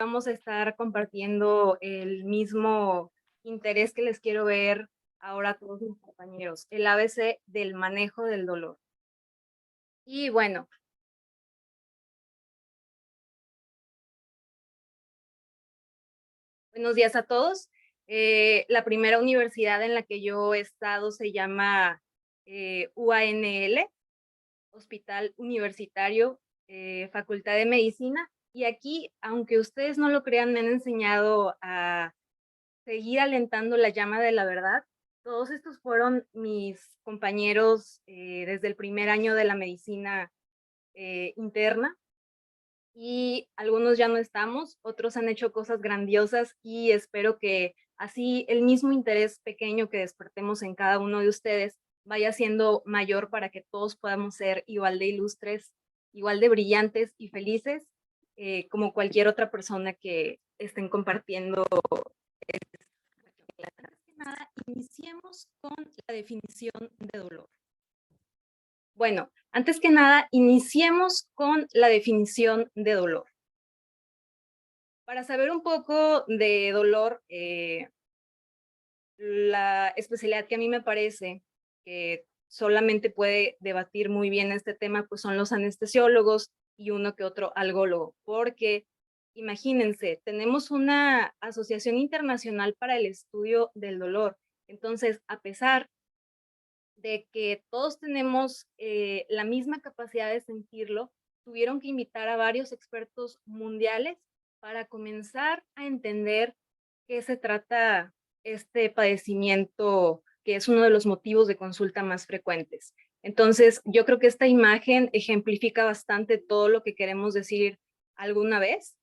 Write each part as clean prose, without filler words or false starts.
vamos a estar compartiendo el mismo interés que les quiero ver ahora a todos mis compañeros, el ABC del manejo del dolor. Y bueno, buenos días a todos. La primera universidad en la que yo he estado se llama UANL, Hospital Universitario, Facultad de Medicina. Y aquí, aunque ustedes no lo crean, me han enseñado a seguir alentando la llama de la verdad. Todos estos fueron mis compañeros desde el primer año de la medicina interna, y algunos ya no estamos, otros han hecho cosas grandiosas, y espero que así el mismo interés pequeño que despertemos en cada uno de ustedes vaya siendo mayor para que todos podamos ser igual de ilustres, igual de brillantes y felices como cualquier otra persona que estén compartiendo. Antes que nada, iniciemos con la definición de dolor. Bueno, antes que nada, iniciemos con la definición de dolor. Para saber un poco de dolor, la especialidad que a mí me parece que solamente puede debatir muy bien este tema, pues son los anestesiólogos y uno que otro algólogo, porque imagínense, tenemos una asociación internacional para el estudio del dolor. Entonces, a pesar de que todos tenemos la misma capacidad de sentirlo, tuvieron que invitar a varios expertos mundiales para comenzar a entender qué se trata este padecimiento, que es uno de los motivos de consulta más frecuentes. Entonces, yo creo que esta imagen ejemplifica bastante todo lo que queremos decir alguna vez.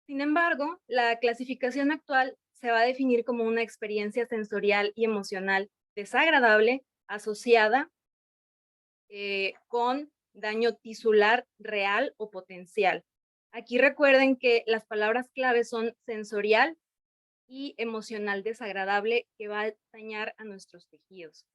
Sin embargo, la clasificación actual se va a definir como una experiencia sensorial y emocional desagradable asociada con daño tisular real o potencial. Aquí recuerden que las palabras clave son sensorial y emocional desagradable, que va a dañar a nuestros tejidos.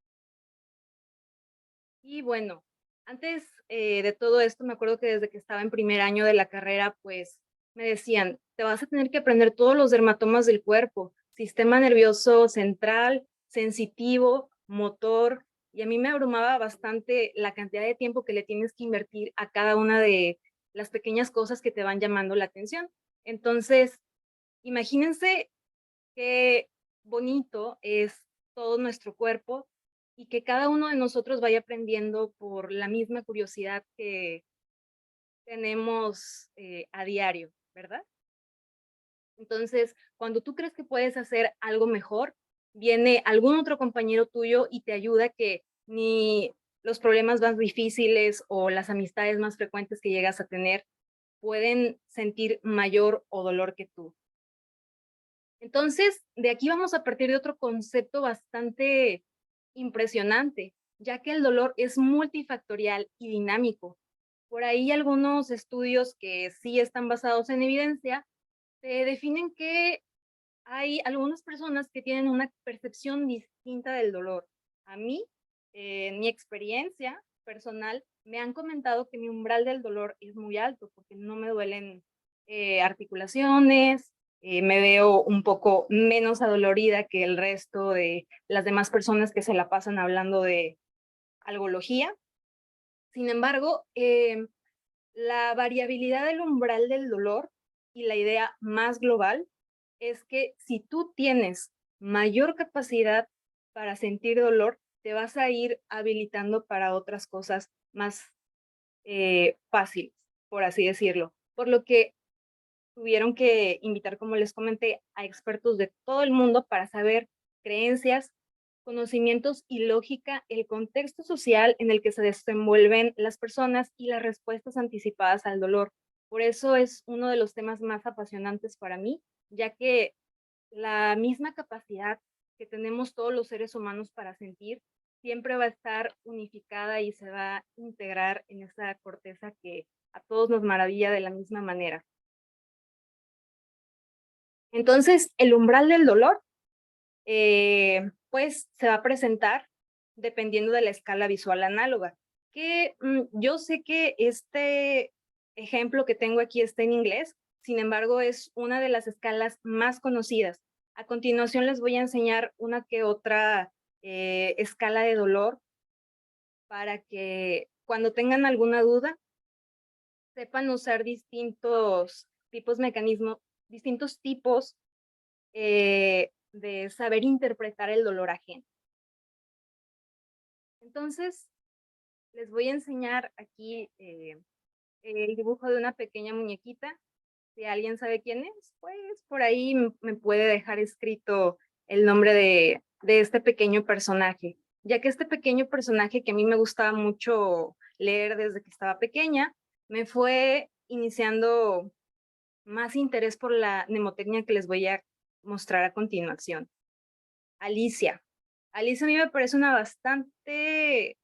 Y bueno, antes de todo esto, me acuerdo que desde que estaba en primer año de la carrera, pues me decían, te vas a tener que aprender todos los dermatomas del cuerpo, sistema nervioso central, sensitivo, motor, y a mí me abrumaba bastante la cantidad de tiempo que le tienes que invertir a cada una de las pequeñas cosas que te van llamando la atención. Entonces, imagínense qué bonito es todo nuestro cuerpo, y que cada uno de nosotros vaya aprendiendo por la misma curiosidad que tenemos a diario, ¿verdad? Entonces, cuando tú crees que puedes hacer algo mejor, viene algún otro compañero tuyo y te ayuda a que ni los problemas más difíciles o las amistades más frecuentes que llegas a tener pueden sentir mayor o dolor que tú. Entonces, de aquí vamos a partir de otro concepto bastante impresionante, ya que el dolor es multifactorial y dinámico. Por ahí algunos estudios que sí están basados en evidencia definen que hay algunas personas que tienen una percepción distinta del dolor. A mí, en mi experiencia personal, me han comentado que mi umbral del dolor es muy alto porque no me duelen articulaciones, me veo un poco menos adolorida que el resto de las demás personas que se la pasan hablando de algología. Sin embargo, la variabilidad del umbral del dolor y la idea más global es que si tú tienes mayor capacidad para sentir dolor, te vas a ir habilitando para otras cosas más fáciles, por así decirlo. Por lo que tuvieron que invitar, como les comenté, a expertos de todo el mundo para saber creencias, conocimientos y lógica, el contexto social en el que se desenvuelven las personas y las respuestas anticipadas al dolor. Por eso es uno de los temas más apasionantes para mí, ya que la misma capacidad que tenemos todos los seres humanos para sentir siempre va a estar unificada y se va a integrar en esa corteza que a todos nos maravilla de la misma manera. Entonces, el umbral del dolor, pues se va a presentar dependiendo de la escala visual análoga, que yo sé que este ejemplo que tengo aquí está en inglés, sin embargo, es una de las escalas más conocidas. A continuación les voy a enseñar una que otra escala de dolor para que cuando tengan alguna duda sepan usar distintos tipos de saber interpretar el dolor ajeno. Entonces, les voy a enseñar aquí el dibujo de una pequeña muñequita. Si alguien sabe quién es, pues por ahí me puede dejar escrito el nombre de este pequeño personaje, ya que este pequeño personaje que a mí me gustaba mucho leer desde que estaba pequeña, me fue iniciando más interés por la mnemotecnia que les voy a mostrar a continuación. Alicia. Alicia a mí me parece una bastante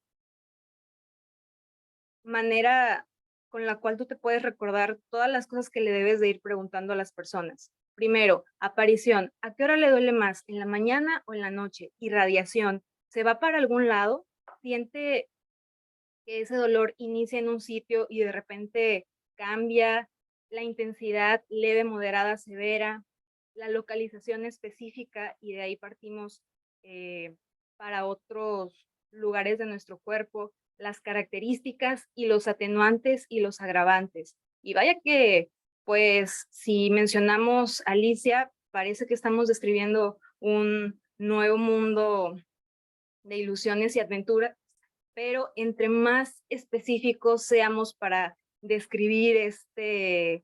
manera con la cual tú te puedes recordar todas las cosas que le debes de ir preguntando a las personas. Primero, aparición. ¿A qué hora le duele más? ¿En la mañana o en la noche? Irradiación. ¿Se va para algún lado? ¿Siente que ese dolor inicia en un sitio y de repente cambia la intensidad leve, moderada, severa, la localización específica y de ahí partimos para otros lugares de nuestro cuerpo, las características y los atenuantes y los agravantes? Y vaya que, pues, si mencionamos Alicia, parece que estamos describiendo un nuevo mundo de ilusiones y aventuras, pero entre más específicos seamos para describir este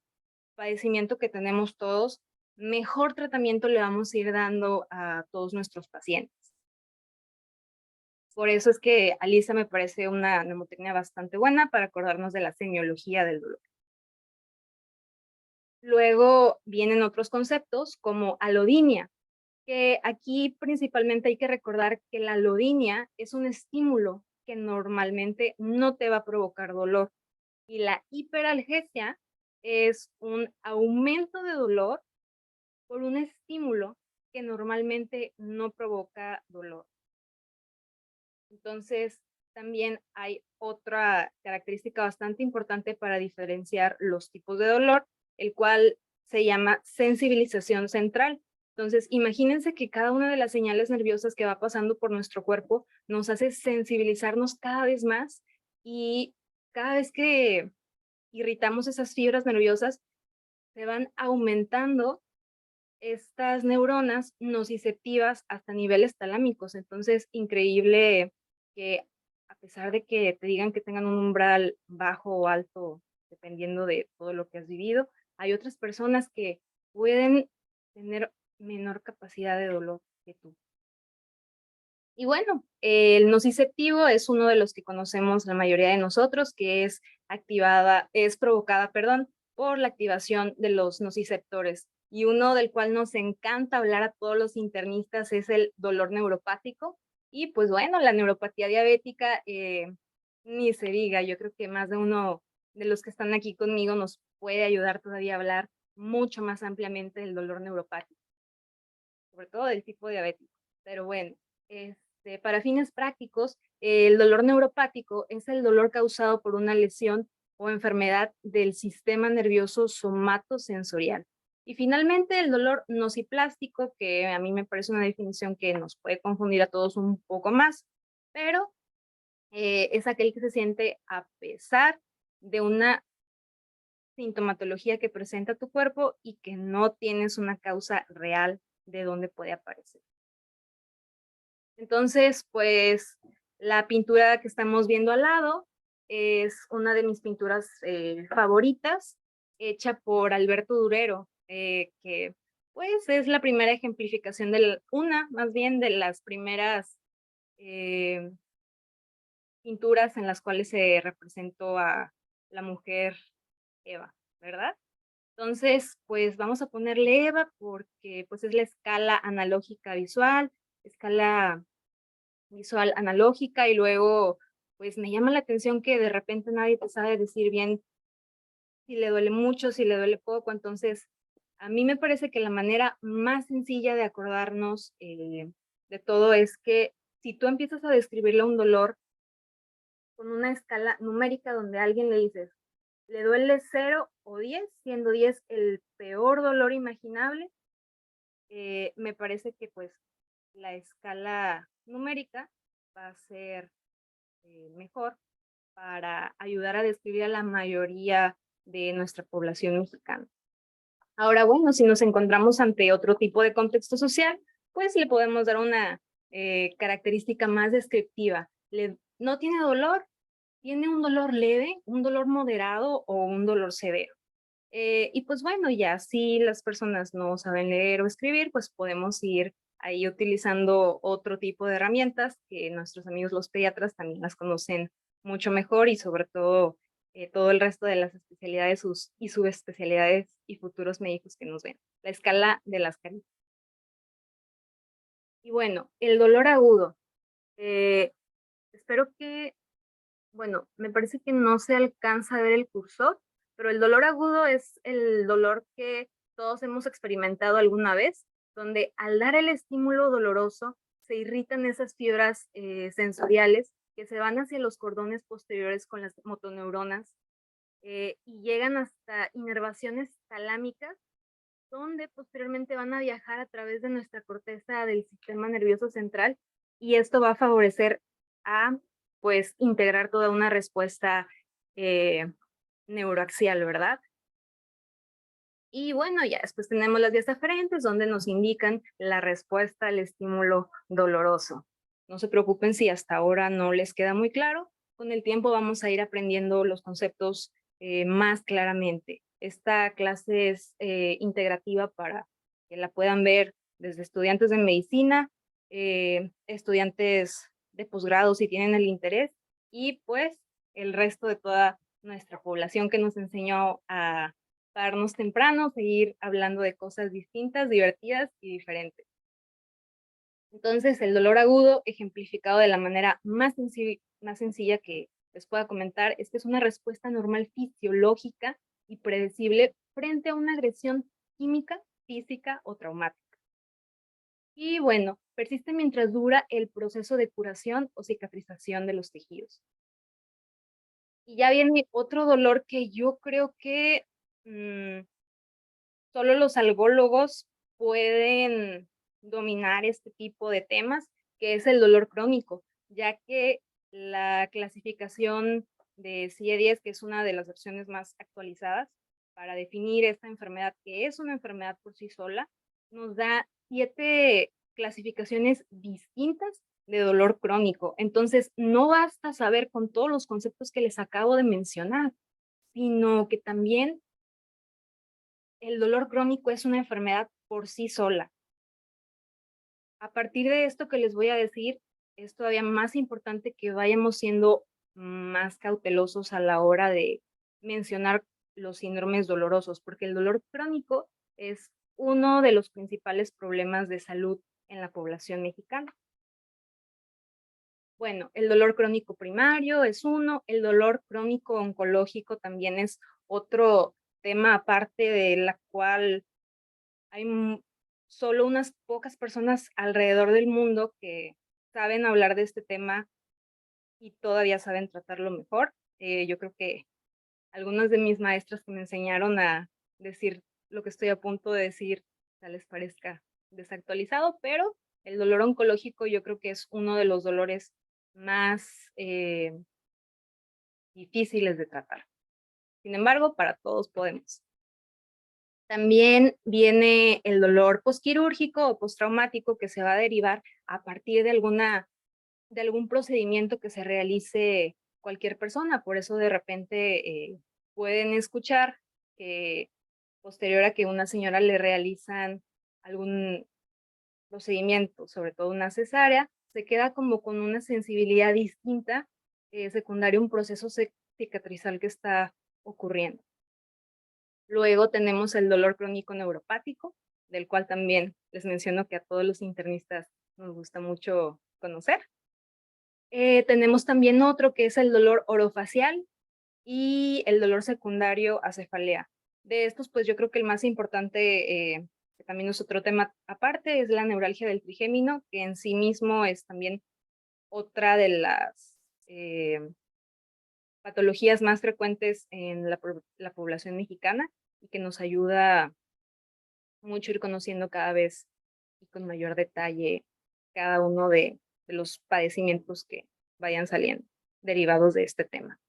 padecimiento que tenemos todos, mejor tratamiento le vamos a ir dando a todos nuestros pacientes. Por eso es que Alisa me parece una mnemotecnia bastante buena para acordarnos de la semiología del dolor. Luego vienen otros conceptos como alodinia, que aquí principalmente hay que recordar que la alodinia es un estímulo que normalmente no te va a provocar dolor. Y la hiperalgesia es un aumento de dolor por un estímulo que normalmente no provoca dolor. Entonces, también hay otra característica bastante importante para diferenciar los tipos de dolor, el cual se llama sensibilización central. Entonces, imagínense que cada una de las señales nerviosas que va pasando por nuestro cuerpo nos hace sensibilizarnos cada vez más y cada vez que irritamos esas fibras nerviosas, se van aumentando estas neuronas nociceptivas hasta niveles talámicos. Entonces, increíble que a pesar de que te digan que tengan un umbral bajo o alto, dependiendo de todo lo que has vivido, hay otras personas que pueden tener menor capacidad de dolor que tú. Y bueno, el nociceptivo es uno de los que conocemos la mayoría de nosotros, que es provocada, perdón, por la activación de los nociceptores. Y uno del cual nos encanta hablar a todos los internistas es el dolor neuropático. Y pues bueno, la neuropatía diabética, ni se diga, yo creo que más de uno de los que están aquí conmigo nos puede ayudar todavía a hablar mucho más ampliamente del dolor neuropático, sobre todo del tipo diabético. Pero bueno, para fines prácticos, el dolor neuropático es el dolor causado por una lesión o enfermedad del sistema nervioso somatosensorial. Y finalmente el dolor nociplástico, que a mí me parece una definición que nos puede confundir a todos un poco más, pero es aquel que se siente a pesar de una sintomatología que presenta tu cuerpo y que no tienes una causa real de dónde puede aparecer. Entonces, pues la pintura que estamos viendo al lado es una de mis pinturas favoritas, hecha por Alberto Durero, que pues es la primera ejemplificación más bien de las primeras eh, pinturas en las cuales se representó a la mujer Eva, ¿verdad? Entonces, pues vamos a ponerle Eva porque pues es la escala analógica escala visual analógica, y luego pues me llama la atención que de repente nadie te sabe decir bien si le duele mucho, si le duele poco. Entonces a mí me parece que la manera más sencilla de acordarnos de todo es que si tú empiezas a describirle un dolor con una escala numérica donde a alguien le dices, le duele 0 o 10, siendo 10 el peor dolor imaginable, me parece que pues la escala numérica va a ser mejor para ayudar a describir a la mayoría de nuestra población mexicana. Ahora, bueno, si nos encontramos ante otro tipo de contexto social, pues le podemos dar una característica más descriptiva. No tiene dolor, tiene un dolor leve, un dolor moderado o un dolor severo. Y pues bueno, ya si las personas no saben leer o escribir, pues podemos ir ahí utilizando otro tipo de herramientas que nuestros amigos los pediatras también las conocen mucho mejor y sobre todo el resto de las especialidades y subespecialidades y futuros médicos que nos ven. La escala de las caritas. Y bueno, el dolor agudo. Eh, espero que, bueno, me parece que no se alcanza a ver el cursor, pero el dolor agudo es el dolor que todos hemos experimentado alguna vez, donde al dar el estímulo doloroso se irritan esas fibras sensoriales que se van hacia los cordones posteriores con las motoneuronas y llegan hasta inervaciones talámicas, donde posteriormente van a viajar a través de nuestra corteza del sistema nervioso central y esto va a favorecer a pues integrar toda una respuesta eh, neuroaxial, ¿verdad? Y bueno, ya después tenemos las vías aferentes donde nos indican la respuesta al estímulo doloroso. No se preocupen si hasta ahora no les queda muy claro. Con el tiempo vamos a ir aprendiendo los conceptos más claramente. Esta clase es integrativa para que la puedan ver desde estudiantes de medicina, estudiantes de posgrado si tienen el interés y pues el resto de toda nuestra población que nos enseñó a pararnos temprano, seguir hablando de cosas distintas, divertidas y diferentes. Entonces, el dolor agudo, ejemplificado de la manera más sencilla que les pueda comentar, es que es una respuesta normal fisiológica y predecible frente a una agresión química, física o traumática. Y bueno, persiste mientras dura el proceso de curación o cicatrización de los tejidos. Y ya viene otro dolor que yo creo que solo los algólogos pueden dominar este tipo de temas, que es el dolor crónico, ya que la clasificación de CIE-10, que es una de las versiones más actualizadas para definir esta enfermedad, que es una enfermedad por sí sola, nos da 7 clasificaciones distintas de dolor crónico. Entonces, no basta saber con todos los conceptos que les acabo de mencionar, sino que también el dolor crónico es una enfermedad por sí sola. A partir de esto que les voy a decir, es todavía más importante que vayamos siendo más cautelosos a la hora de mencionar los síndromes dolorosos, porque el dolor crónico es uno de los principales problemas de salud en la población mexicana. Bueno, el dolor crónico primario es uno, el dolor crónico oncológico también es otro tema aparte de la cual hay solo unas pocas personas alrededor del mundo que saben hablar de este tema y todavía saben tratarlo mejor. Yo creo que algunas de mis maestras que me enseñaron a decir lo que estoy a punto de decir, tal les parezca desactualizado, pero el dolor oncológico yo creo que es uno de los dolores más difíciles de tratar. Sin embargo, para todos podemos. También viene el dolor posquirúrgico o postraumático que se va a derivar a partir de algún procedimiento que se realice cualquier persona. Por eso de repente pueden escuchar que posterior a que una señora le realizan algún procedimiento, sobre todo una cesárea, se queda como con una sensibilidad distinta, secundario a un proceso cicatrizal que está ocurriendo. Luego tenemos el dolor crónico neuropático, del cual también les menciono que a todos los internistas nos gusta mucho conocer. Tenemos también otro que es el dolor orofacial y el dolor secundario a cefalea. De estos, pues yo creo que el más importante, que también es otro tema aparte, es la neuralgia del trigémino, que en sí mismo es también otra de las patologías más frecuentes en la población mexicana y que nos ayuda mucho ir conociendo cada vez y con mayor detalle cada uno de los padecimientos que vayan saliendo derivados de este tema.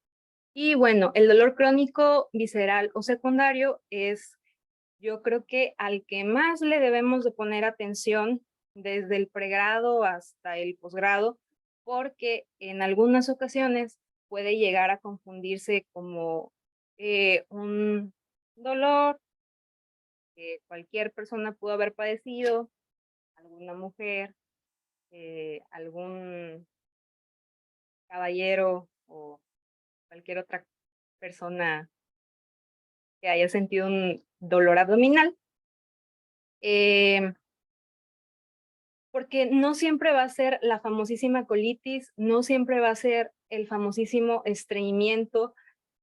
Y bueno, el dolor crónico visceral o secundario es, yo creo que al que más le debemos de poner atención desde el pregrado hasta el posgrado, porque en algunas ocasiones puede llegar a confundirse como un dolor que cualquier persona pudo haber padecido, alguna mujer, algún caballero o cualquier otra persona que haya sentido un dolor abdominal, porque no siempre va a ser la famosísima colitis, no siempre va a ser el famosísimo estreñimiento.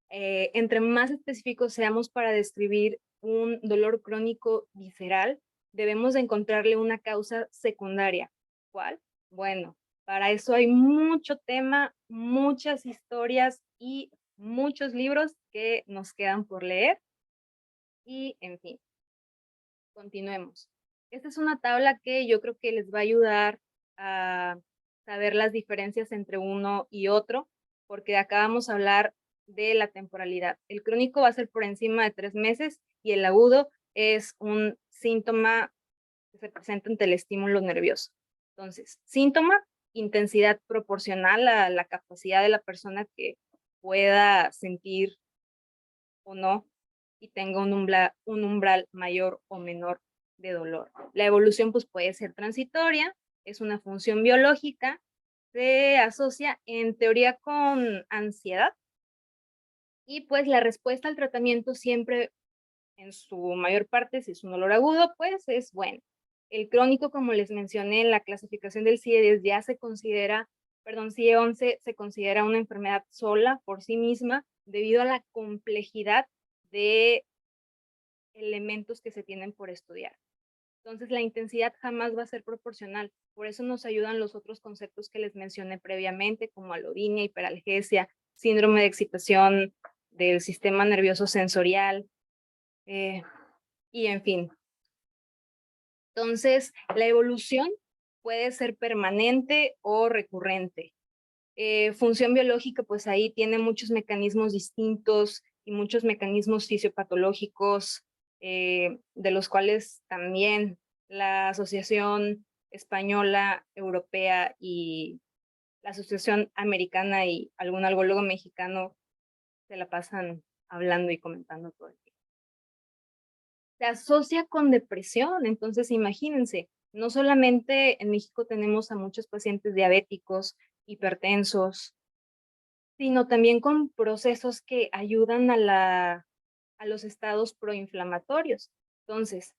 Entre más específicos seamos para describir un dolor crónico visceral, debemos de encontrarle una causa secundaria. ¿Cuál? Bueno, para eso hay mucho tema, muchas historias y muchos libros que nos quedan por leer. Y, en fin, continuemos. Esta es una tabla que yo creo que les va a ayudar a saber las diferencias entre uno y otro, porque acá vamos a hablar de la temporalidad. El crónico va a ser por encima de 3 meses y el agudo es un síntoma que se presenta ante el estímulo nervioso. Entonces, síntoma, intensidad proporcional a la capacidad de la persona que pueda sentir o no y tenga un umbral mayor o menor de dolor. La evolución pues puede ser transitoria, es una función biológica, se asocia en teoría con ansiedad y pues la respuesta al tratamiento siempre en su mayor parte, si es un dolor agudo, pues es bueno. El crónico, como les mencioné, en la clasificación del CIE-10 ya se considera, perdón, CIE-11 se considera una enfermedad sola por sí misma debido a la complejidad de elementos que se tienen por estudiar. Entonces, la intensidad jamás va a ser proporcional. Por eso nos ayudan los otros conceptos que les mencioné previamente, como alodinia, hiperalgesia, síndrome de excitación del sistema nervioso sensorial, y en fin. Entonces, la evolución puede ser permanente o recurrente. Función biológica, pues ahí tiene muchos mecanismos distintos y muchos mecanismos fisiopatológicos, de los cuales también la Asociación Española, Europea y la Asociación Americana y algún algólogo mexicano se la pasan hablando y comentando todo el tiempo. Se asocia con depresión, entonces imagínense, no solamente en México tenemos a muchos pacientes diabéticos, hipertensos, sino también con procesos que ayudan a los estados proinflamatorios. Entonces,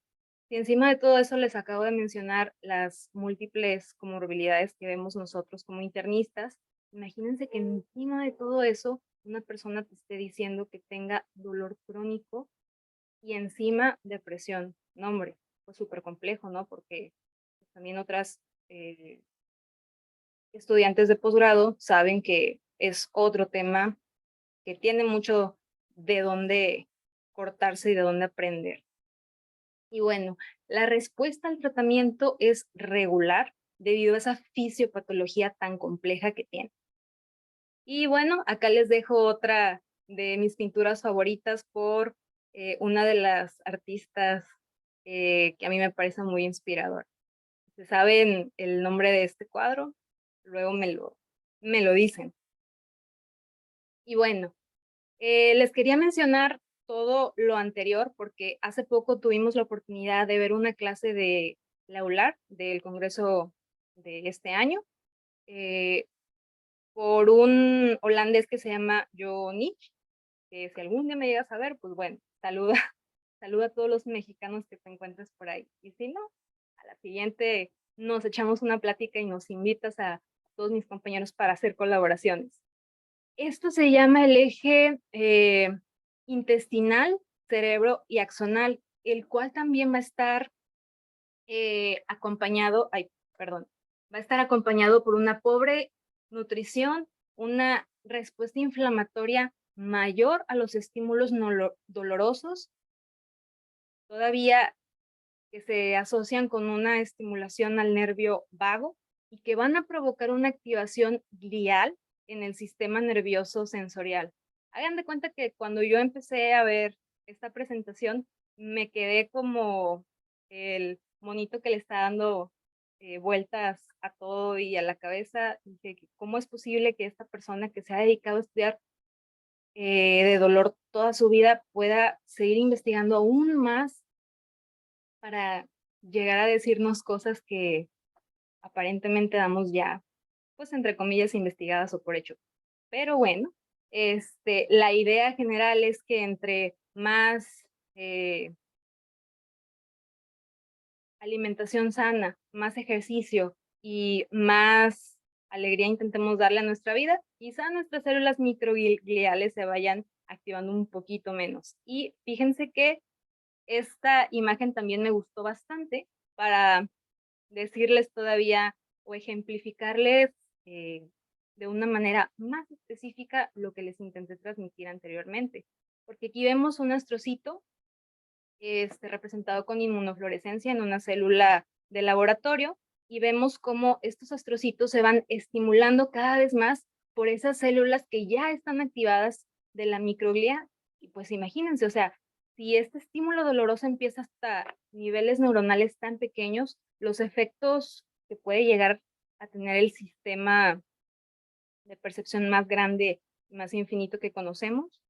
si encima de todo eso les acabo de mencionar las múltiples comorbilidades que vemos nosotros como internistas, imagínense que encima de todo eso, una persona te esté diciendo que tenga dolor crónico y encima depresión. No, hombre, pues súper complejo, ¿no? Porque también otras estudiantes de posgrado saben que es otro tema que tiene mucho de dónde cortarse y de dónde aprender. Y bueno, la respuesta al tratamiento es regular debido a esa fisiopatología tan compleja que tiene. Y bueno, acá les dejo otra de mis pinturas favoritas por una de las artistas que a mí me parece muy inspiradora. ¿Se saben el nombre de este cuadro? Luego me lo dicen. Y bueno, les quería mencionar todo lo anterior porque hace poco tuvimos la oportunidad de ver una clase de la ULAR del Congreso de este año por un holandés que se llama Jo Nich, que si algún día me llegas a ver, pues bueno, saluda, saluda a todos los mexicanos que te encuentres por ahí. Y si no, a la siguiente nos echamos una plática y nos invitas a todos mis compañeros para hacer colaboraciones. Esto se llama el eje intestinal, cerebro y axonal, el cual también va a estar acompañado, va a estar acompañado por una pobre nutrición, una respuesta inflamatoria mayor a los estímulos dolorosos, todavía que se asocian con una estimulación al nervio vago y que van a provocar una activación glial en el sistema nervioso sensorial. Hagan de cuenta que cuando yo empecé a ver esta presentación, me quedé como el monito que le está dando vueltas a todo y a la cabeza. Dije, ¿cómo es posible que esta persona que se ha dedicado a estudiar de dolor toda su vida pueda seguir investigando aún más para llegar a decirnos cosas que aparentemente damos ya, pues entre comillas, investigadas o por hecho? Pero bueno, la idea general es que entre más alimentación sana, más ejercicio y más alegría intentemos darle a nuestra vida, quizá nuestras células microgliales se vayan activando un poquito menos. Y fíjense que esta imagen también me gustó bastante para decirles todavía o ejemplificarles de una manera más específica lo que les intenté transmitir anteriormente. Porque aquí vemos un astrocito representado con inmunofluorescencia en una célula de laboratorio y vemos cómo estos astrocitos se van estimulando cada vez más por esas células que ya están activadas de la microglia. Y pues imagínense, o sea, si este estímulo doloroso empieza hasta niveles neuronales tan pequeños, los efectos que puede llegar a tener el sistema de percepción más grande, más infinito que conocemos,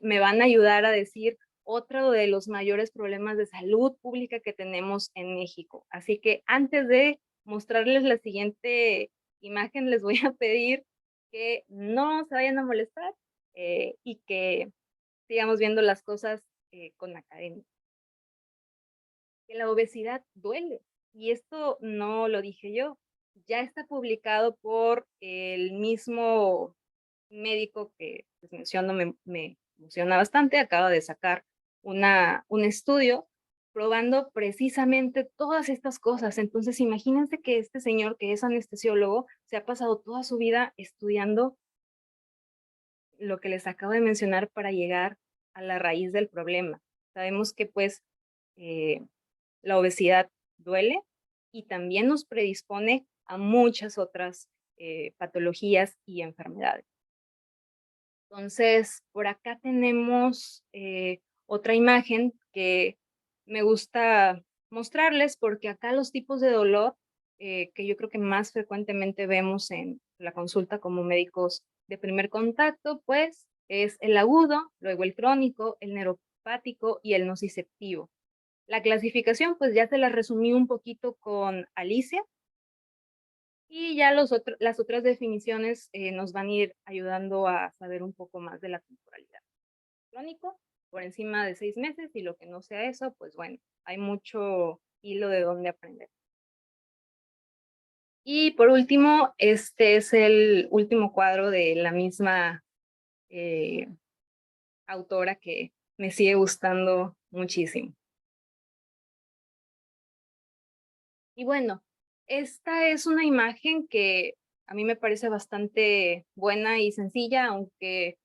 me van a ayudar a decir otro de los mayores problemas de salud pública que tenemos en México. Así que antes de mostrarles la siguiente imagen, les voy a pedir que no se vayan a molestar y que sigamos viendo las cosas con academia. Que la obesidad duele, y esto no lo dije yo, ya está publicado por el mismo médico que pues, menciono, me emociona bastante, acaba de sacar un estudio probando precisamente todas estas cosas. Entonces, imagínense que este señor, que es anestesiólogo, se ha pasado toda su vida estudiando lo que les acabo de mencionar para llegar a la raíz del problema. Sabemos que pues la obesidad duele y también nos predispone a muchas otras patologías y enfermedades. Entonces, por acá tenemos otra imagen que me gusta mostrarles porque acá los tipos de dolor que yo creo que más frecuentemente vemos en la consulta como médicos de primer contacto, pues es el agudo, luego el crónico, el neuropático y el nociceptivo. La clasificación, pues ya se la resumí un poquito con Alicia, y ya las otras definiciones nos van a ir ayudando a saber un poco más de la temporalidad. Crónico, por encima de 6 meses, y lo que no sea eso, pues bueno, hay mucho hilo de dónde aprender. Y por último, este es el último cuadro de la misma autora que me sigue gustando muchísimo. Y bueno, esta es una imagen que a mí me parece bastante buena y sencilla, aunque,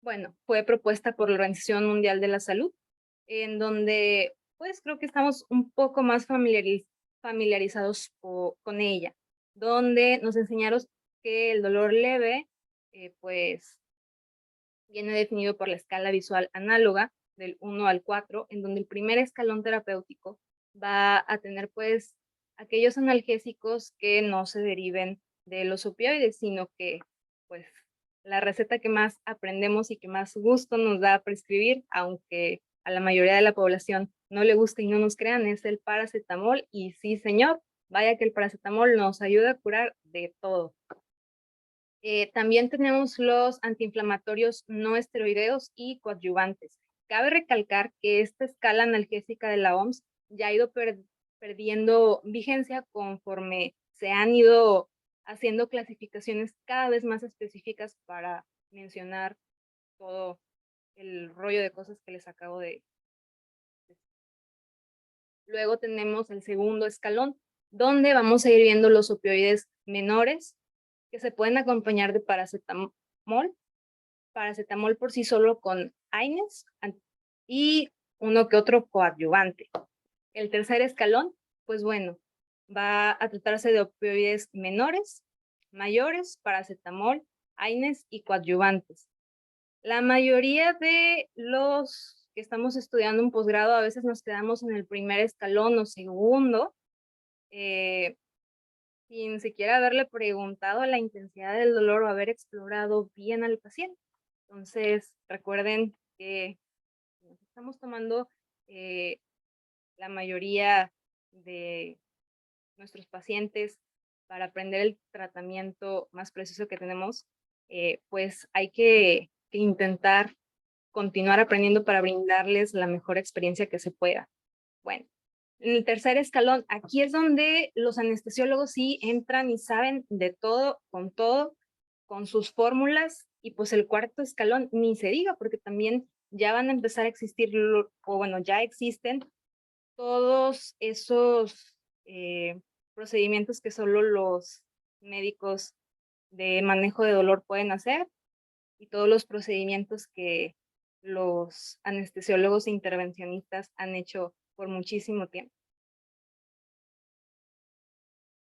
bueno, fue propuesta por la Organización Mundial de la Salud, en donde, pues, creo que estamos un poco más familiarizados con ella, donde nos enseñaron que el dolor leve, pues, viene definido por la escala visual análoga del 1 al 4, en donde el primer escalón terapéutico va a tener pues aquellos analgésicos que no se deriven de los opioides, sino que pues la receta que más aprendemos y que más gusto nos da a prescribir, aunque a la mayoría de la población no le guste y no nos crean, es el paracetamol. Y sí, señor, vaya que el paracetamol nos ayuda a curar de todo. También tenemos los antiinflamatorios no esteroideos y coadyuvantes. Cabe recalcar que esta escala analgésica de la OMS ya ha ido perdiendo vigencia conforme se han ido haciendo clasificaciones cada vez más específicas para mencionar todo el rollo de cosas que les acabo de decir. Luego tenemos el segundo escalón, donde vamos a ir viendo los opioides menores que se pueden acompañar de paracetamol por sí solo con AINES y uno que otro coadyuvante. El tercer escalón, pues bueno, va a tratarse de opioides menores, mayores, paracetamol, AINES y coadyuvantes. La mayoría de los que estamos estudiando un posgrado a veces nos quedamos en el primer escalón o segundo, sin siquiera haberle preguntado la intensidad del dolor o haber explorado bien al paciente. Entonces, recuerden que estamos tomando la mayoría de nuestros pacientes para aprender el tratamiento más preciso que tenemos, pues hay que intentar continuar aprendiendo para brindarles la mejor experiencia que se pueda. Bueno, en el tercer escalón, aquí es donde los anestesiólogos sí entran y saben de todo, con sus fórmulas, y pues el cuarto escalón ni se diga, porque también ya van a empezar a existir, o bueno, ya existen todos esos procedimientos que solo los médicos de manejo de dolor pueden hacer, y todos los procedimientos que los anestesiólogos e intervencionistas han hecho por muchísimo tiempo.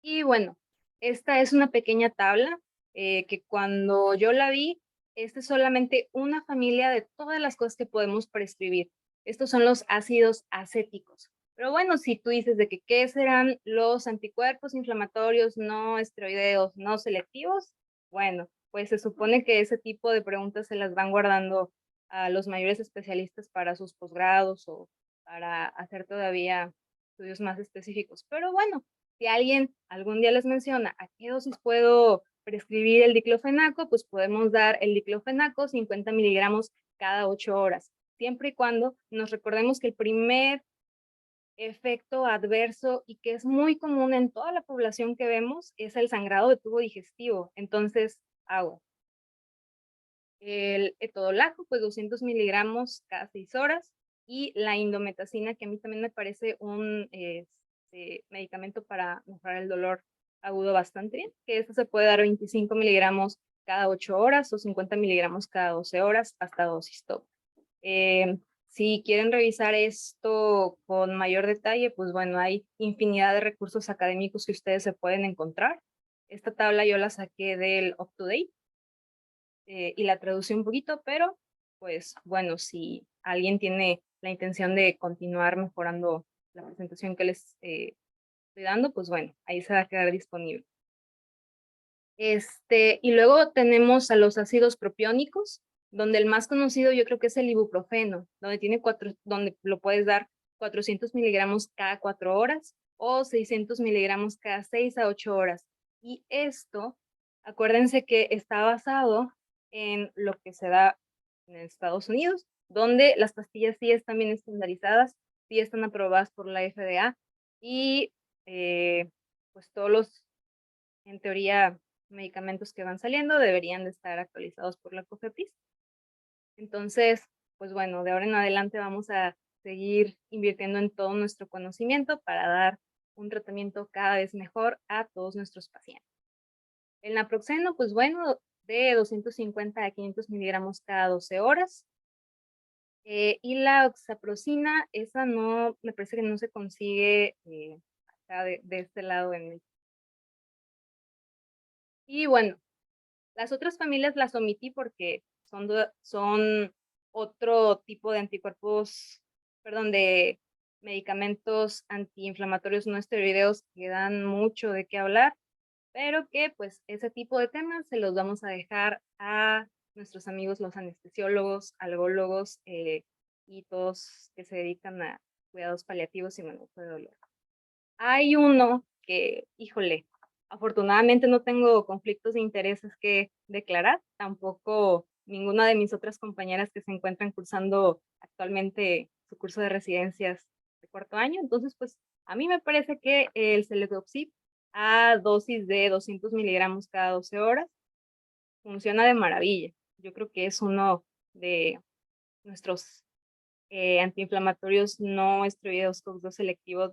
Y bueno, esta es una pequeña tabla que cuando yo la vi, esta es solamente una familia de todas las cosas que podemos prescribir. Estos son los ácidos acéticos. Pero bueno, si tú dices de que qué serán los anticuerpos inflamatorios no esteroideos no selectivos, bueno, pues se supone que ese tipo de preguntas se las van guardando a los mayores especialistas para sus posgrados o para hacer todavía estudios más específicos. Pero bueno, si alguien algún día les menciona a qué dosis puedo prescribir el diclofenaco, pues podemos dar el diclofenaco 50 miligramos cada 8 horas, siempre y cuando nos recordemos que el primer efecto adverso y que es muy común en toda la población que vemos es el sangrado de tubo digestivo. Entonces, agua. El etodolaco, pues 200 miligramos cada 6 horas, y la indometacina, que a mí también me parece un medicamento para mejorar el dolor agudo bastante bien, que esto se puede dar 25 miligramos cada 8 horas o 50 miligramos cada 12 horas hasta dosis top. Si quieren revisar esto con mayor detalle, pues bueno, hay infinidad de recursos académicos que ustedes se pueden encontrar. Esta tabla yo la saqué del UpToDate y la traducí un poquito, pero pues bueno, si alguien tiene la intención de continuar mejorando la presentación que les estoy dando, pues bueno, ahí se va a quedar disponible. Y luego tenemos a los ácidos propiónicos, donde el más conocido yo creo que es el ibuprofeno, donde lo puedes dar 400 miligramos cada 4 horas o 600 miligramos cada 6 a 8 horas. Y esto, acuérdense que está basado en lo que se da en Estados Unidos, donde las pastillas sí están bien estandarizadas, sí están aprobadas por la FDA, y pues todos los, en teoría, medicamentos que van saliendo deberían de estar actualizados por la COFEPRIS. Entonces, pues bueno, de ahora en adelante vamos a seguir invirtiendo en todo nuestro conocimiento para dar un tratamiento cada vez mejor a todos nuestros pacientes. El naproxeno, pues bueno, de 250 a 500 miligramos cada 12 horas. Y la oxaprocina, esa no, me parece que no se consigue acá de este lado en México. Y bueno, las otras familias las omití porque son otro tipo de anticuerpos, perdón, de medicamentos antiinflamatorios no esteroideos que dan mucho de qué hablar, pero que pues ese tipo de temas se los vamos a dejar a nuestros amigos los anestesiólogos, alergólogos y todos que se dedican a cuidados paliativos y manejo de dolor. Hay uno que, híjole, afortunadamente no tengo conflictos de intereses que declarar, tampoco ninguna de mis otras compañeras que se encuentran cursando actualmente su curso de residencias de 4º año. Entonces, pues a mí me parece que el Celecoxib a dosis de 200 miligramos cada 12 horas funciona de maravilla. Yo creo que es uno de nuestros antiinflamatorios no esteroideos COX-2 selectivos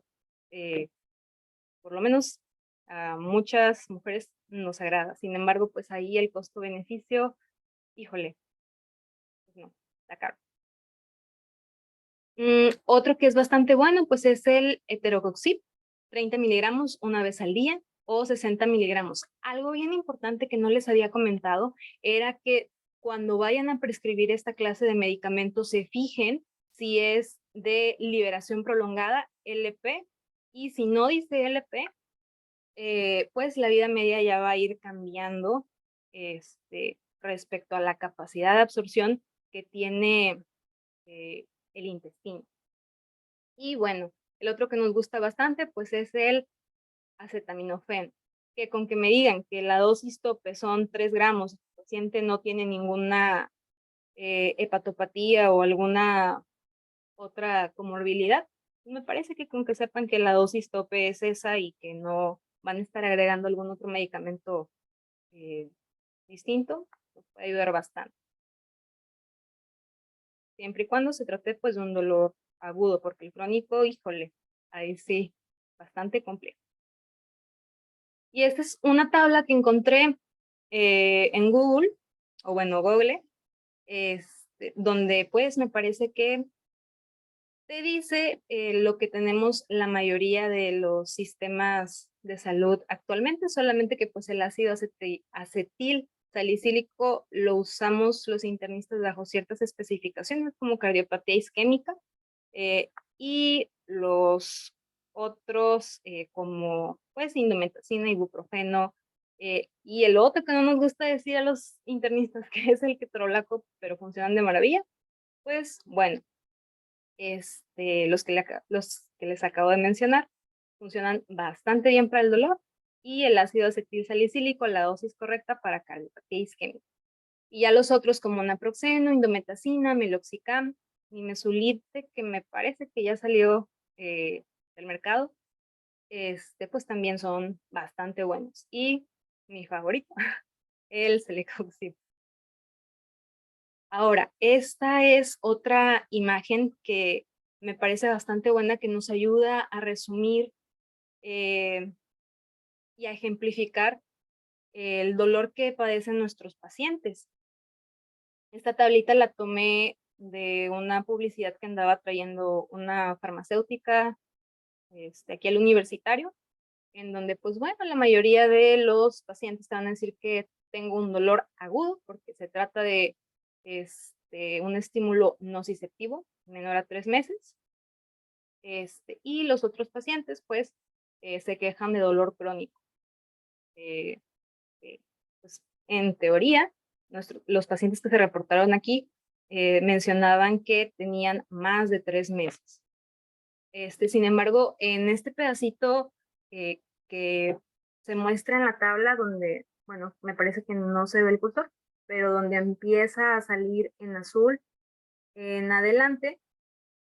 por lo menos a muchas mujeres nos agrada. Sin embargo, pues ahí el costo-beneficio, híjole, pues no, está caro. Otro que es bastante bueno, pues es el heterocoxib, 30 miligramos una vez al día o 60 miligramos. Algo bien importante que no les había comentado era que cuando vayan a prescribir esta clase de medicamentos se fijen si es de liberación prolongada, LP, y si no dice LP, pues la vida media ya va a ir cambiando respecto a la capacidad de absorción que tiene el intestino. Y bueno, el otro que nos gusta bastante, pues es el acetaminofén, que con que me digan que la dosis tope son 3 gramos, el paciente no tiene ninguna hepatopatía o alguna otra comorbilidad, me parece que con que sepan que la dosis tope es esa y que no van a estar agregando algún otro medicamento distinto, nos puede ayudar bastante. Siempre y cuando se trate pues de un dolor agudo, porque el crónico, híjole, ahí sí, bastante complejo. Y esta es una tabla que encontré en Google, o bueno, Google, donde pues me parece que te dice lo que tenemos la mayoría de los sistemas de salud actualmente, solamente que pues el ácido acetil salicílico lo usamos los internistas bajo ciertas especificaciones como cardiopatía isquémica, y los otros como pues indometacina, ibuprofeno, y el otro que no nos gusta decir a los internistas que es el ketorolaco, pero funcionan de maravilla, pues bueno, los que les acabo de mencionar funcionan bastante bien para el dolor, y el ácido acetil salicílico, la dosis correcta para cardiopatía isquémica. Y ya los otros como naproxeno, indometacina, meloxicam, nimesulide, que me parece que ya salió del mercado, pues también son bastante buenos. Y mi favorito, el celecoxib. Ahora, esta es otra imagen que me parece bastante buena, que nos ayuda a resumir y a ejemplificar el dolor que padecen nuestros pacientes. Esta tablita la tomé de una publicidad que andaba trayendo una farmacéutica aquí al universitario, en donde pues bueno, la mayoría de los pacientes te van a decir que tengo un dolor agudo porque se trata de un estímulo nociceptivo menor a 3 meses, y los otros pacientes pues se quejan de dolor crónico. Pues, en teoría, los pacientes que se reportaron aquí mencionaban que tenían más de 3 meses. Sin embargo, en este pedacito que se muestra en la tabla donde, bueno, me parece que no se ve el cursor, pero donde empieza a salir en azul en adelante,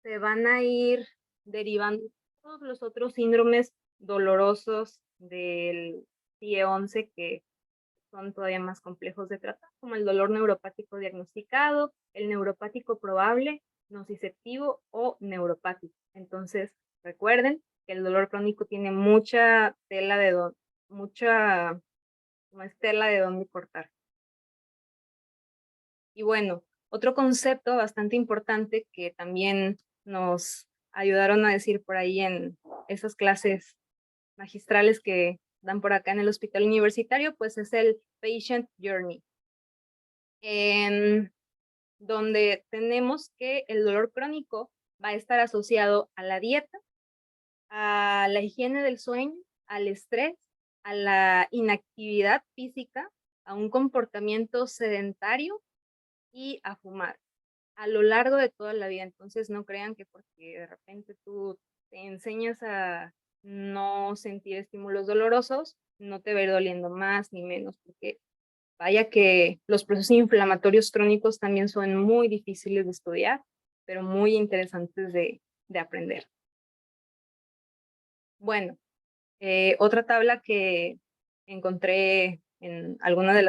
se van a ir derivando todos los otros síndromes dolorosos del CIE-11 que son todavía más complejos de tratar, como el dolor neuropático diagnosticado, el neuropático probable, nociceptivo o neuropático. Entonces, recuerden que el dolor crónico tiene mucha tela de dónde cortar. Y bueno, otro concepto bastante importante que también nos ayudaron a decir por ahí en esas clases magistrales que dan por acá en el hospital universitario, pues es el patient journey, en donde tenemos que el dolor crónico va a estar asociado a la dieta, a la higiene del sueño, al estrés, a la inactividad física, a un comportamiento sedentario y a fumar a lo largo de toda la vida. Entonces no crean que porque de repente tú te enseñas a no sentir estímulos dolorosos, no te va a ir doliendo más ni menos, porque vaya que los procesos inflamatorios crónicos también son muy difíciles de estudiar, pero muy interesantes de aprender. Bueno, otra tabla que encontré en alguna de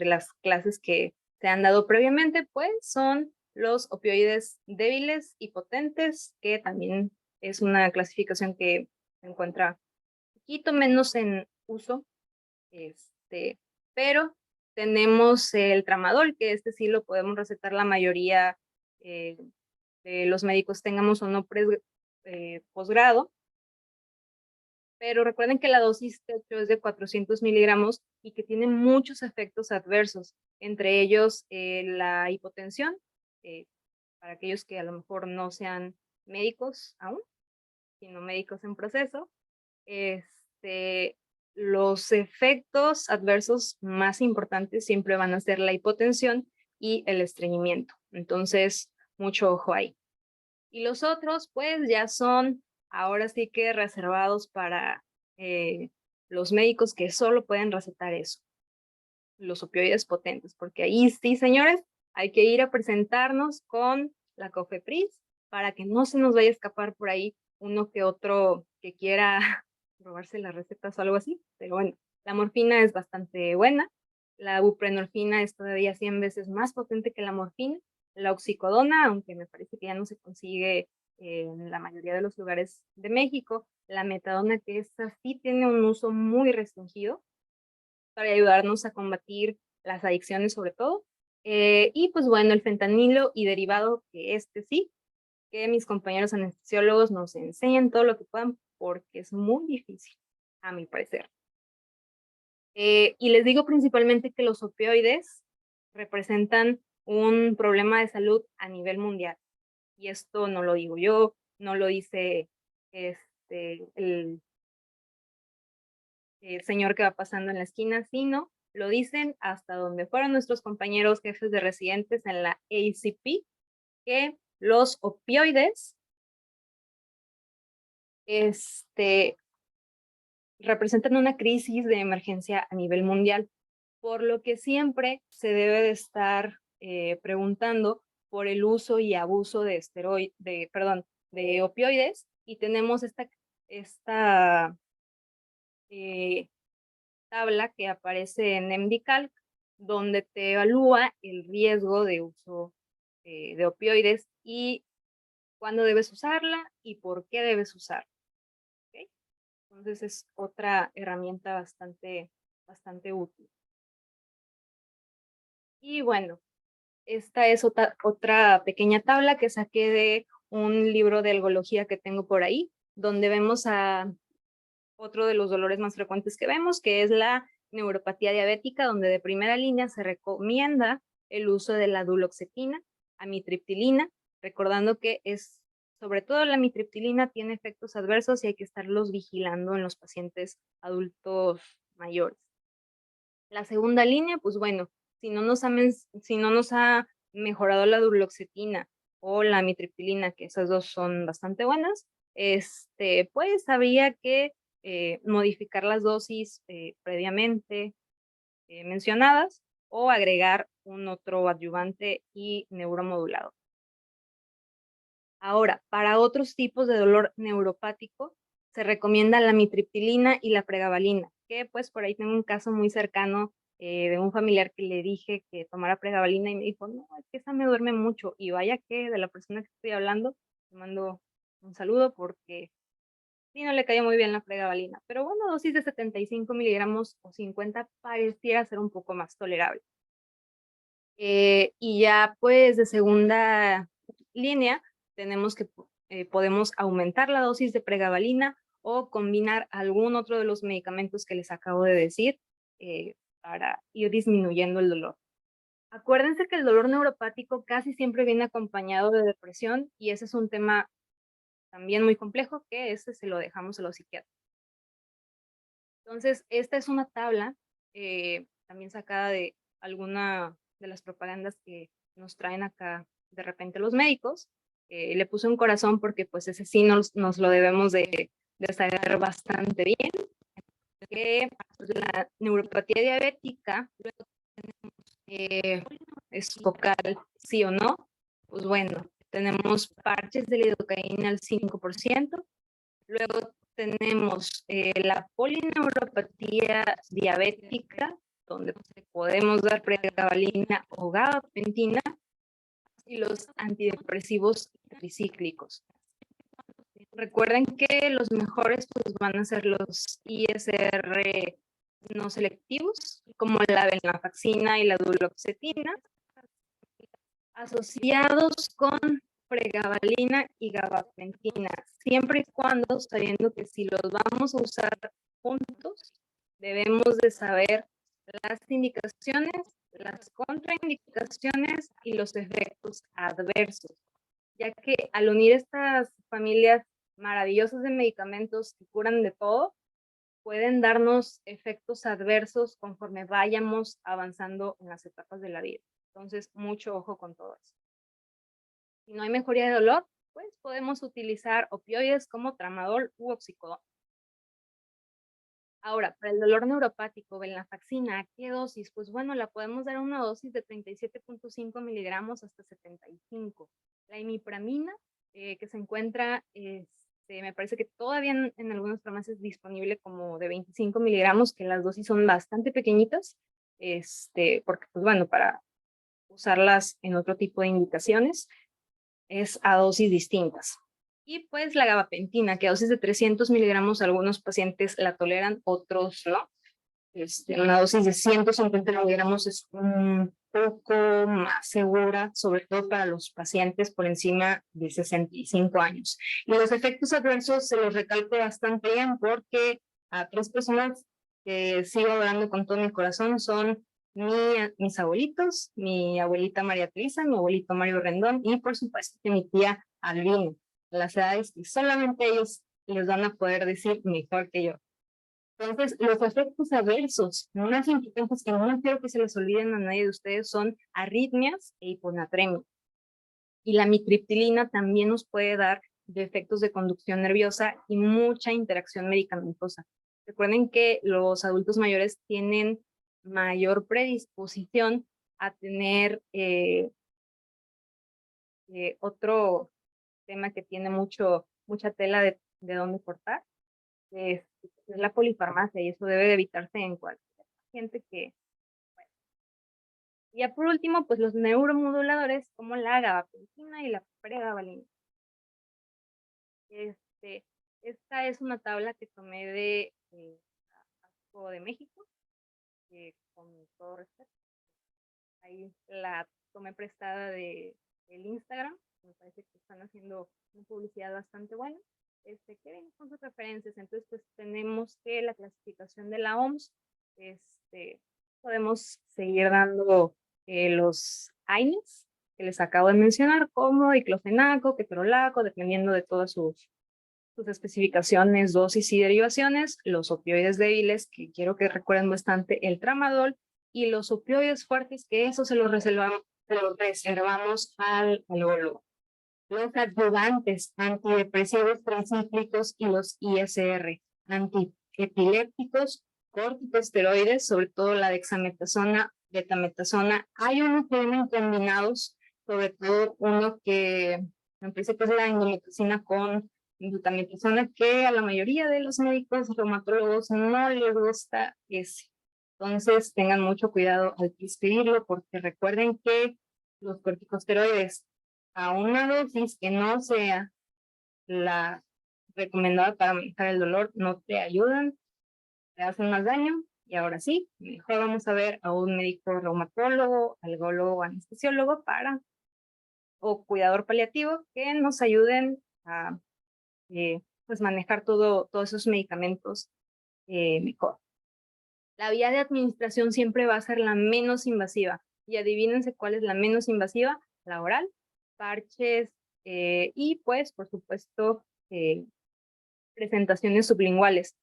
las clases que se han dado previamente, pues son los opioides débiles y potentes, que también es una clasificación que se encuentra poquito menos en uso, pero tenemos el tramadol, que sí lo podemos recetar la mayoría de los médicos, tengamos o no posgrado. Pero recuerden que la dosis techo es de 400 miligramos y que tiene muchos efectos adversos, entre ellos la hipotensión, para aquellos que a lo mejor no sean médicos aún, sino médicos en proceso. Los efectos adversos más importantes siempre van a ser la hipotensión y el estreñimiento. Entonces, mucho ojo ahí. Y los otros, pues, ya son ahora sí que reservados para los médicos que solo pueden recetar eso, los opioides potentes, porque ahí sí, señores, hay que ir a presentarnos con la COFEPRIS para que no se nos vaya a escapar por ahí uno que otro que quiera robarse las recetas o algo así. Pero bueno, la morfina es bastante buena, la buprenorfina es todavía 100 veces más potente que la morfina, la oxicodona, aunque me parece que ya no se consigue en la mayoría de los lugares de México, la metadona, que esta sí tiene un uso muy restringido para ayudarnos a combatir las adicciones sobre todo. Y pues bueno, el fentanilo y derivado, que sí, que mis compañeros anestesiólogos nos enseñen todo lo que puedan, porque es muy difícil, a mi parecer. Y les digo principalmente que los opioides representan un problema de salud a nivel mundial. Y esto no lo digo yo, no lo dice el señor que va pasando en la esquina, sino lo dicen hasta donde fueron nuestros compañeros jefes de residentes en la ACP, que los opioides representan una crisis de emergencia a nivel mundial, por lo que siempre se debe de estar preguntando por el uso y abuso de de opioides, y tenemos esta tabla que aparece en MDCalc, donde te evalúa el riesgo de uso de opioides y cuándo debes usarla y por qué debes usarla. ¿Okay? Entonces es otra herramienta bastante útil. Y bueno, esta es otra pequeña tabla que saqué de un libro de algología que tengo por ahí, donde vemos a otro de los dolores más frecuentes que vemos, que es la neuropatía diabética, donde de primera línea se recomienda el uso de la duloxetina, amitriptilina, recordando que sobre todo la amitriptilina tiene efectos adversos y hay que estarlos vigilando en los pacientes adultos mayores. La segunda línea, pues bueno, si no nos ha mejorado la duloxetina o la amitriptilina, que esas dos son bastante buenas, pues habría que modificar las dosis previamente mencionadas o agregar un otro adyuvante y neuromodulador. Ahora, para otros tipos de dolor neuropático, se recomienda la amitriptilina y la pregabalina, que pues por ahí tengo un caso muy cercano de un familiar que le dije que tomara pregabalina y me dijo, no, es que esa me duerme mucho. Y vaya que de la persona que estoy hablando, te mando un saludo porque sí, no le caía muy bien la pregabalina. Pero bueno, dosis de 75 miligramos o 50 pareciera ser un poco más tolerable. Y ya pues de segunda línea tenemos que podemos aumentar la dosis de pregabalina o combinar algún otro de los medicamentos que les acabo de decir para ir disminuyendo el dolor. Acuérdense que el dolor neuropático casi siempre viene acompañado de depresión y ese es un tema también muy complejo, que ese se lo dejamos a los psiquiatras. Entonces, esta es una tabla también sacada de alguna de las propagandas que nos traen acá de repente los médicos. Le puse un corazón porque pues ese sí nos lo debemos de saber bastante bien. Que la neuropatía diabética es focal, sí o no. Pues bueno, tenemos parches de lidocaína al 5%. Luego tenemos la polineuropatía diabética, donde podemos dar pregabalina o gabapentina, y los antidepresivos tricíclicos. Recuerden que los mejores pues, van a ser los ISR no selectivos, como la venlafaxina y la duloxetina, asociados con pregabalina y gabapentina, siempre y cuando sabiendo que si los vamos a usar juntos, debemos de saber las indicaciones, las contraindicaciones y los efectos adversos, ya que al unir estas familias maravillosas de medicamentos que curan de todo, pueden darnos efectos adversos conforme vayamos avanzando en las etapas de la vida. Entonces, mucho ojo con todo eso. Si no hay mejoría de dolor, pues podemos utilizar opioides como tramadol u oxicodona. Ahora, para el dolor neuropático, venlafaxina, ¿qué dosis? Pues bueno, la podemos dar una dosis de 37.5 miligramos hasta 75. La imipramina, que se encuentra, me parece que todavía en algunas farmacias disponible como de 25 miligramos, que las dosis son bastante pequeñitas, porque pues bueno, para usarlas en otro tipo de indicaciones, es a dosis distintas. Y pues la gabapentina, que a dosis de 300 miligramos algunos pacientes la toleran, otros no. Una dosis de 150 miligramos es un poco más segura, sobre todo para los pacientes por encima de 65 años. Y los efectos adversos se los recalco bastante bien porque a 3 personas que sigo hablando con todo mi corazón son mis abuelitos, mi abuelita María Teresa, mi abuelito Mario Rendón y por supuesto que mi tía Albino, las edades que solamente ellos les van a poder decir mejor que yo. Entonces, los efectos adversos más importantes que no quiero que se les olviden a nadie de ustedes son arritmias e hiponatremia. Y la mitriptilina también nos puede dar de efectos de conducción nerviosa y mucha interacción medicamentosa. Recuerden que los adultos mayores tienen mayor predisposición a tener otro tema que tiene mucha tela de dónde cortar, es la polifarmacia, y eso debe de evitarse en cualquier paciente que... Bueno. Y ya por último, pues los neuromoduladores como la gabapentina y la pregabalina. Esta es una tabla que tomé de Asco de México, con todo respeto. Ahí la tomé prestada del Instagram, me parece que están haciendo una publicidad bastante buena. Que viene con sus referencias. Entonces, pues tenemos que la clasificación de la OMS, podemos seguir dando los AINES que les acabo de mencionar, como diclofenaco, ketorolaco, dependiendo de todas sus especificaciones, dosis y derivaciones, los opioides débiles, que quiero que recuerden bastante, el tramadol, y los opioides fuertes, que eso se los reservamos al orólogo. Los adyuvantes antidepresivos tricíclicos y los ISR, antiepilépticos, corticosteroides, sobre todo la dexametasona, betametasona. Hay unos que vienen combinados, sobre todo uno que me parece que es la indometacina con butametasona, que a la mayoría de los médicos reumatólogos no les gusta ese. Entonces tengan mucho cuidado al prescribirlo, porque recuerden que los corticosteroides a una dosis que no sea la recomendada para manejar el dolor no te ayudan, te hacen más daño. Y ahora sí, mejor vamos a ver a un médico reumatólogo, algólogo, anestesiólogo o cuidador paliativo que nos ayuden a pues manejar todos esos medicamentos mejor. La vía de administración siempre va a ser la menos invasiva. Y adivínense cuál es la menos invasiva, la oral, parches y pues, por supuesto, presentaciones sublinguales.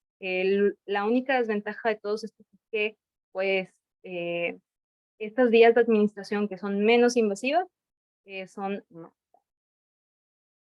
La única desventaja de todos estos es que, pues, estas vías de administración que son menos invasivas son no.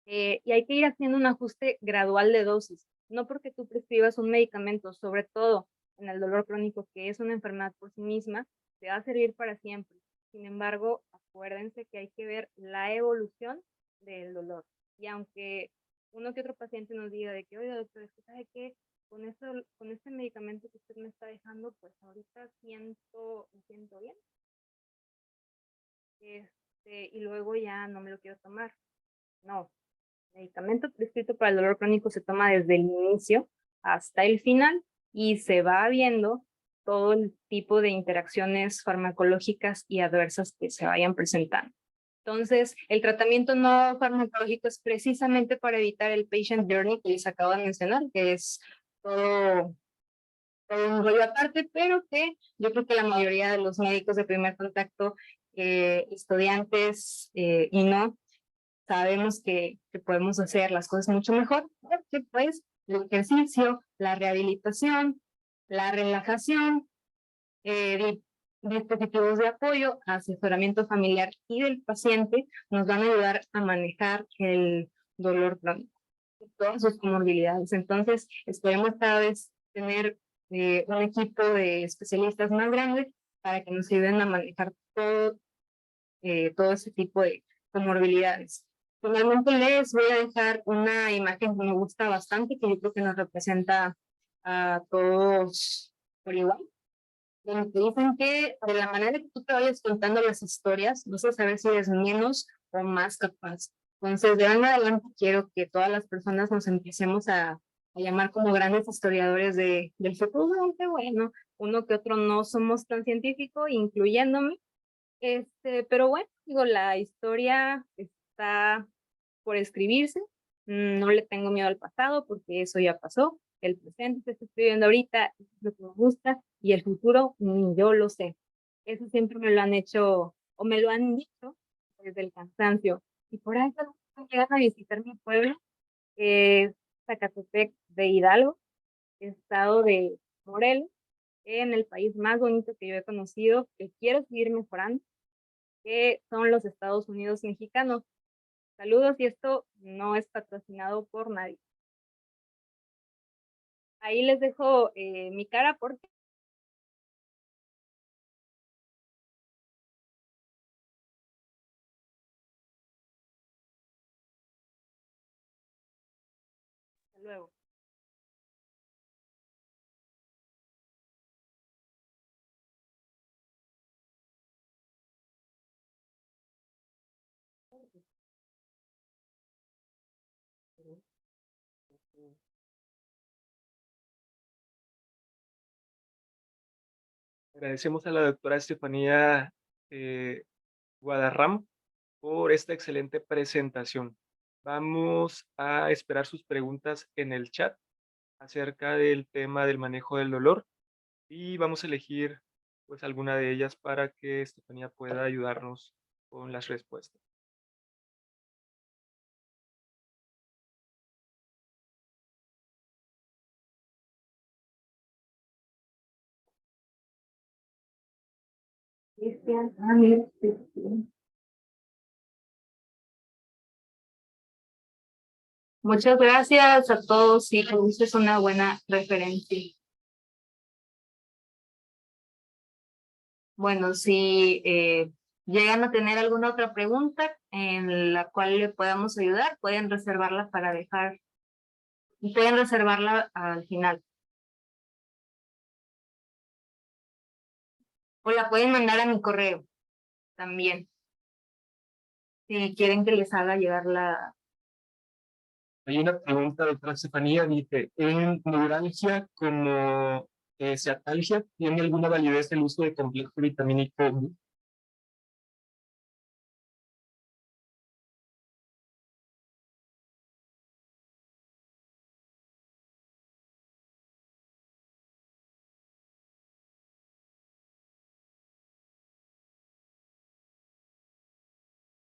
Y hay que ir haciendo un ajuste gradual de dosis. No porque tú prescribas un medicamento, sobre todo en el dolor crónico, que es una enfermedad por sí misma, te va a servir para siempre. Sin embargo, acuérdense que hay que ver la evolución del dolor. Y aunque uno que otro paciente nos diga de que, oye, doctor, es que sabe que con este medicamento que usted me está dejando, pues ahorita me siento bien. Y luego ya no me lo quiero tomar. No, medicamento prescrito para el dolor crónico se toma desde el inicio hasta el final y se va viendo todo el tipo de interacciones farmacológicas y adversas que se vayan presentando. Entonces, el tratamiento no farmacológico es precisamente para evitar el patient journey que les acabo de mencionar, que es todo un rollo aparte, pero que yo creo que la mayoría de los médicos de primer contacto, estudiantes y no, sabemos que podemos hacer las cosas mucho mejor, porque pues el ejercicio, la rehabilitación, la relajación, dispositivos de apoyo, asesoramiento familiar y del paciente nos van a ayudar a manejar el dolor crónico y todas sus comorbilidades. Entonces, esperemos cada vez tener un equipo de especialistas más grande para que nos ayuden a manejar todo ese tipo de comorbilidades. Finalmente les voy a dejar una imagen que me gusta bastante, que yo creo que nos representa a todos por igual. Donde te dicen que de la manera que tú te vayas contando las historias, vas a saber si eres menos o más capaz. Entonces, de ahora en adelante quiero que todas las personas nos empecemos a llamar como grandes historiadores del futuro, aunque bueno, uno que otro no somos tan científicos, incluyéndome. Pero bueno, digo, la historia está por escribirse. No le tengo miedo al pasado porque eso ya pasó. El presente que estoy viviendo ahorita es lo que me gusta y el futuro ni yo lo sé. Eso siempre me lo han hecho o me lo han dicho desde el cansancio. Y por ahí cuando llegan a visitar mi pueblo, es Zacatepec de Hidalgo, estado de Morelos, en el país más bonito que yo he conocido, que quiero seguir mejorando, que son los Estados Unidos mexicanos. Saludos y esto no es patrocinado por nadie. Ahí les dejo mi cara porque... Hasta luego. Agradecemos a la doctora Estefanía Guadarrama por esta excelente presentación. Vamos a esperar sus preguntas en el chat acerca del tema del manejo del dolor y vamos a elegir pues alguna de ellas para que Estefanía pueda ayudarnos con las respuestas. Cristian, muchas gracias a todos y es una buena referencia. Bueno, si llegan a tener alguna otra pregunta en la cual le podamos ayudar, pueden reservarla pueden reservarla al final. O la pueden mandar a mi correo también. Si quieren que les haga llegar la... Hay una pregunta, doctora Estefanía, dice, ¿en neuralgia como ciatalgia tiene alguna validez el uso de complejo vitamínico B?